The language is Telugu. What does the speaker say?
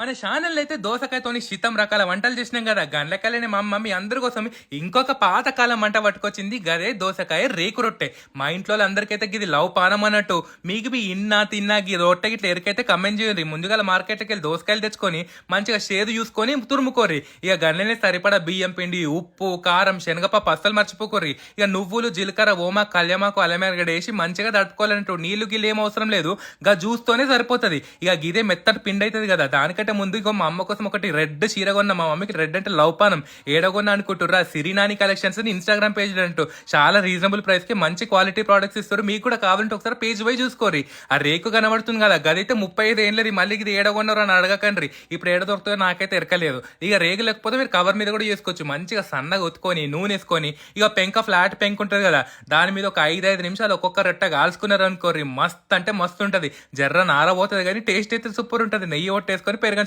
మన ఛానల్ అయితే దోసకాయతోని శీతం రకాల వంటలు చేసినాం కదా. గండ్లకాయలని మా మమ్మీ అందరి కోసం ఇంకొక పాతకాలం వంట పట్టుకొచ్చింది. గదే దోసకాయ రేకు రొట్టె. మా ఇంట్లో అందరికైతే ఇది లవ్ పానం అన్నట్టు. మీకు మీ ఇన్నా తిన్నా గీ రొట్టె గిట్ల ఎరికైతే కమెంట్ చేయండి. ముందుగా మార్కెట్కి వెళ్ళి దోసకాయలు తెచ్చుకొని మంచిగా షేదు చూసుకొని తురుముకోరి. ఇక గండ్లనే సరిపడా బియ్యం పిండి, ఉప్పు, కారం, శనగపప్పు అస్సలు మర్చిపోకోరి. ఇక నువ్వులు, జీలకర్ర, ఓమా, కళ్యామాకు, అల్లమెరగడ వేసి మంచిగా తడుపుకోవాలంటూ నీళ్లు గిల్లు ఏం అవసరం లేదు. గా జ్యూస్తోనే సరిపోతుంది. ఇక గిదే మెత్తటి పిండి అవుతుంది కదా. దానికంటే ముందు ఇగో మా అమ్మ కోసం ఒకటి రెడ్ చీర కొన్న. మా మమ్మీకి రెడ్ అంటే లవ్ పానం. ఏడగొన్న అనుకుంటుర్రా సిరినాని కలెక్షన్స్ ఇన్స్టాగ్రామ్ పేజ్ అంటూ చాలా రీజనబుల్ ప్రైస్ కి మంచి క్వాలిటీ ప్రొడక్ట్స్ ఇస్తారు. మీకు కూడా కావాలంటే ఒకసారి పేజ్ పోయి చూసుకోరి. ఆ రేకు కనబడుతుంది కదా, గదైతే 35 ఏం లేదు. మళ్ళీ ఇది ఏడగొన్నారు అని అడగకండి. ఇప్పుడు ఏడ దొరుకుతుందో నాకైతే ఎరకలేదు. ఇక రేగు లేకపోతే మీరు కవర్ మీద కూడా చేసుకోవచ్చు. మంచిగా సన్నగా ఒత్తుకొని నూనె వేసుకొని ఇక పెంక ఫ్లాట్ పెంక్ ఉంటుంది కదా, దాని మీద ఒక 5 నిమిషాలు ఒక్కొక్క రెట్ట కాల్చుకున్నారు అనుకోర్రి. మస్త్ అంటే మస్తు ఉంటది. జర్ర నారబోతుంది కానీ టేస్ట్ అయితే సూపర్ ఉంటుంది. నెయ్యి ఒట్టేసుకొని పెరగ